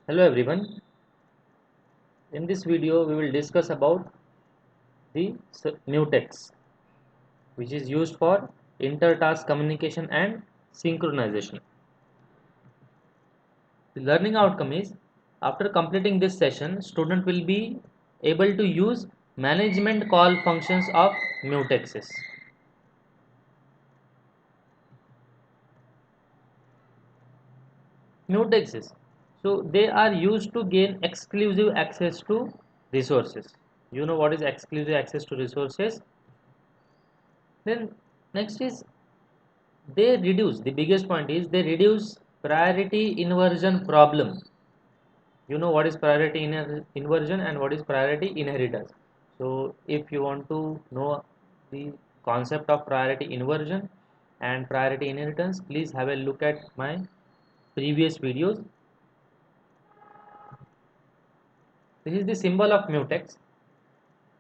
Hello everyone. In this video we will discuss about the mutex, which is used for inter-task communication and synchronization. The learning outcome is, after completing this session, student will be able to use management call functions of mutexes. Mutexes, so they are used to gain exclusive access to resources. You know what is exclusive access to resources? Then next is, they reduce, the biggest point is they reduce priority inversion problem. You know what is priority inversion and what is priority inheritance. So if you want to know the concept of priority inversion and priority inheritance, please have a look at my previous videos. This is the symbol of mutex.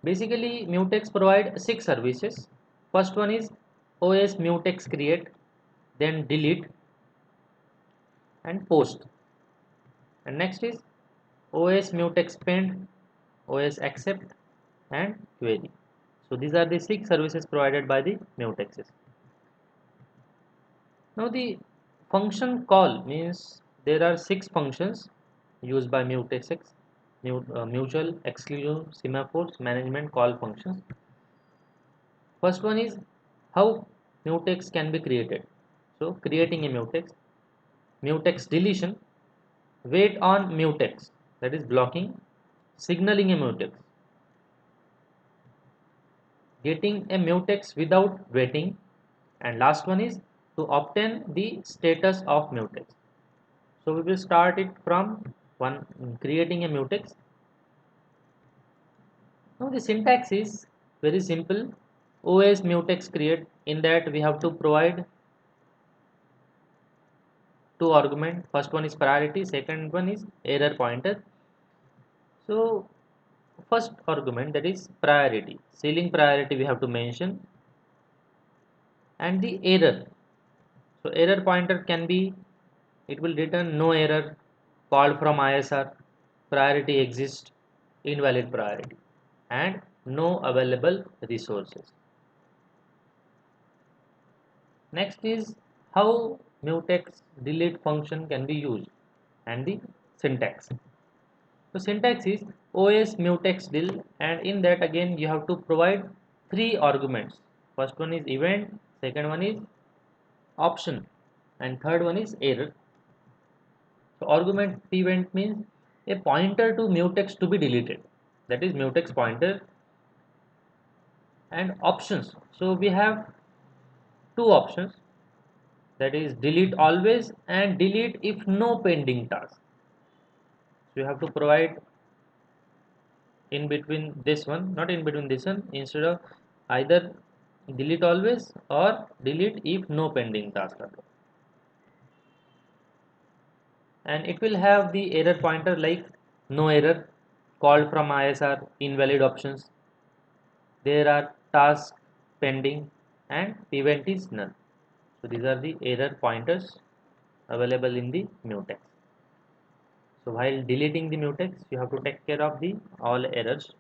Basically mutex provide 6 services. First one is OS mutex create, then delete and post. And next is OS mutex pend, OS accept and query. So these are the 6 services provided by the mutexes. Now the function call means there are 6 functions used by mutexes: mutual, exclusive, semaphores, management call functions. First one is how mutex can be created. So creating a mutex deletion, wait on mutex, that is blocking, signaling a mutex, getting a mutex without waiting, and last one is to obtain the status of mutex. So we will start it from one, creating a mutex. Now the syntax is very simple. OS mutex create, in that we have to provide 2 arguments. First one is priority, second one is error pointer. So first argument, that is priority, ceiling priority we have to mention, and the error. So error pointer can be, it will return no error, called from ISR, priority exists, invalid priority, and no available resources. Next is how mutex delete function can be used and the syntax. So syntax is OS mutex del, and in that again you have to provide 3 arguments. First one is event, second one is option, and third one is error. So argument event means a pointer to mutex to be deleted, that is mutex pointer. And options, so we have 2 options, that is delete always and delete if no pending task. So you have to provide in between this one, not in between this one, instead of either delete always or delete if no pending task are there. And it will have the error pointer like no error, called from ISR, invalid options, there are tasks pending, and event is none. So these are the error pointers available in the mutex. So while deleting the mutex, you have to take care of the all errors.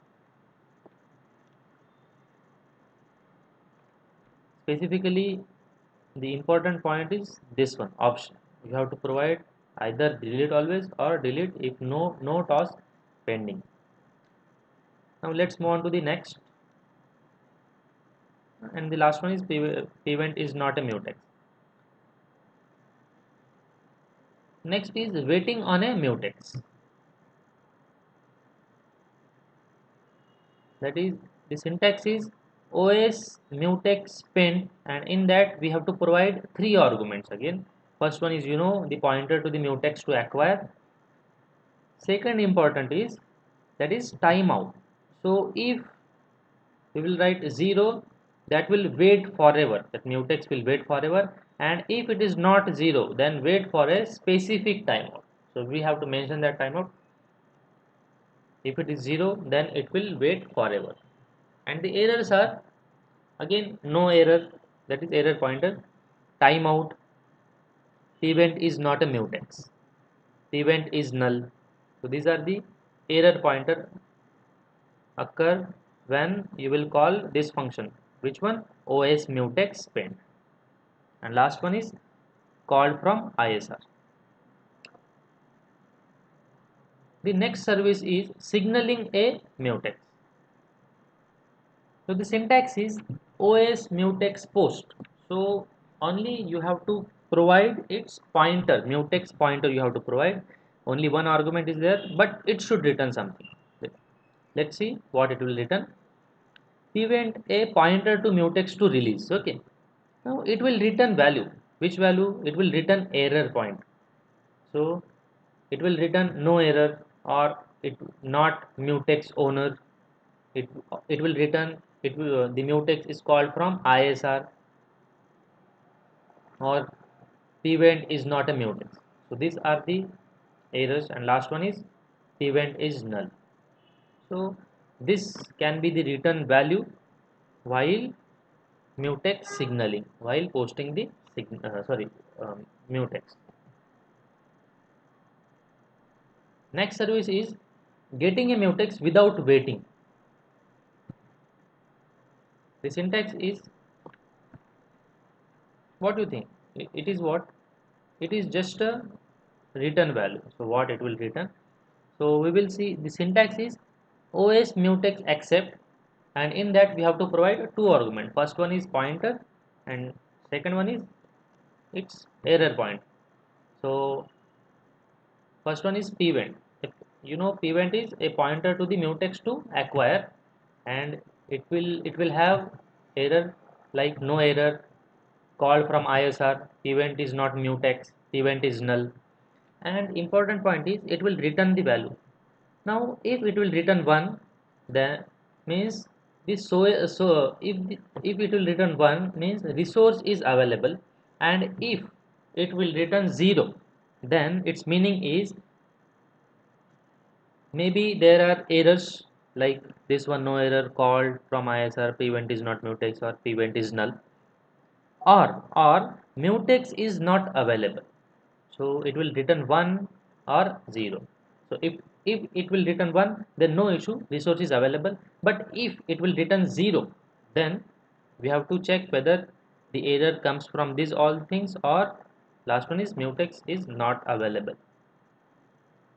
Specifically, the important point is this one, option. You have to provide either delete always or delete if no task pending. Now let's move on to the next, and the last one is event is not a mutex. Next is waiting on a mutex. That is, the syntax is OS mutex pend, and in that we have to provide 3 arguments again. First one is, the pointer to the mutex to acquire. Second important is, that is timeout. So if we will write 0, that will wait forever, that mutex will wait forever, and if it is not 0, then wait for a specific timeout. So we have to mention that timeout. If it is 0, then it will wait forever. And the errors are again no error, that is error pointer, timeout, event is not a mutex, event is null, So these are the error pointer occur when you will call this function. Which one? OS mutex paint. And last one is called from ISR. The next service is signaling a mutex. So the syntax is OS mutex post. So only you have to provide its pointer, mutex pointer you have to provide. Only one argument is there, but it should return something. Let's see what it will return. Prevent a pointer to mutex to release. Okay. Now it will return value. Which value? It will return error point. So it will return no error or it not mutex owner. it it will return the mutex is called from ISR or pvent is not a mutex. So these are the errors, and last one is pvent is null. So this can be the return value while mutex signaling, while posting the mutex. Next service is getting a mutex without waiting. The syntax is, what do you think? It is what? It is just a return value. So what it will return? So we will see the syntax is OS mutex accept, and in that we have to provide two arguments. First one is pointer and second one is its error point. So first one is pvent. If you know, pvent is a pointer to the mutex to acquire, and it will have error like no error, called from ISR, event is not mutex, event is null. And important point is it will return the value. Now if it will return 1, then means this if it will return 1 means resource is available, and if it will return 0, then its meaning is maybe there are errors like this one, no error, called from ISR, event is not mutex or event is null, or mutex is not available. So it will return 1 or 0. So if it will return 1, then no issue, resource is available. But if it will return 0, then we have to check whether the error comes from these all things, or last one is mutex is not available.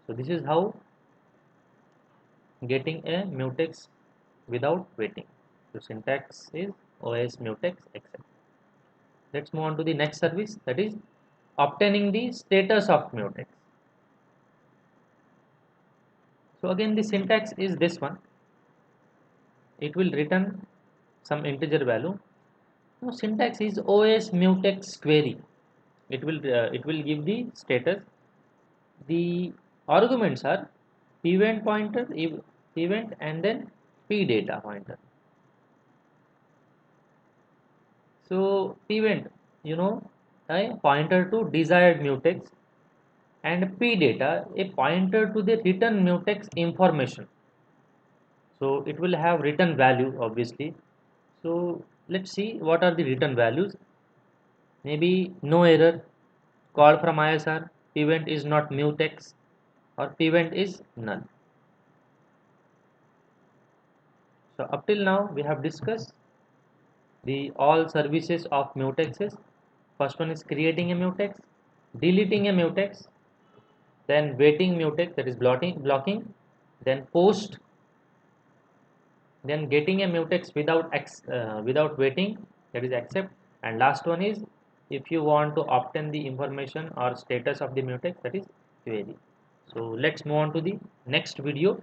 So this is how getting a mutex without waiting. So syntax is OS mutex accept. Let's move on to the next service, that is obtaining the status of mutex. So again the syntax is this one. It will return some integer value. Now syntax is OS mutex query. It will give the status. The arguments are event pointer, event, and then p data pointer. So event, you know, a pointer to desired mutex, and p data a pointer to the return mutex information. So it will have return value obviously. So let's see what are the return values. Maybe no error, call from ISR, event is not mutex, or event is null. So up till now we have discussed the all services of mutexes. First one is creating a mutex, deleting a mutex, then waiting mutex, that is blocking, then post, then getting a mutex without waiting, that is accept, and last one is if you want to obtain the information or status of the mutex, that is query. So let's move on to the next video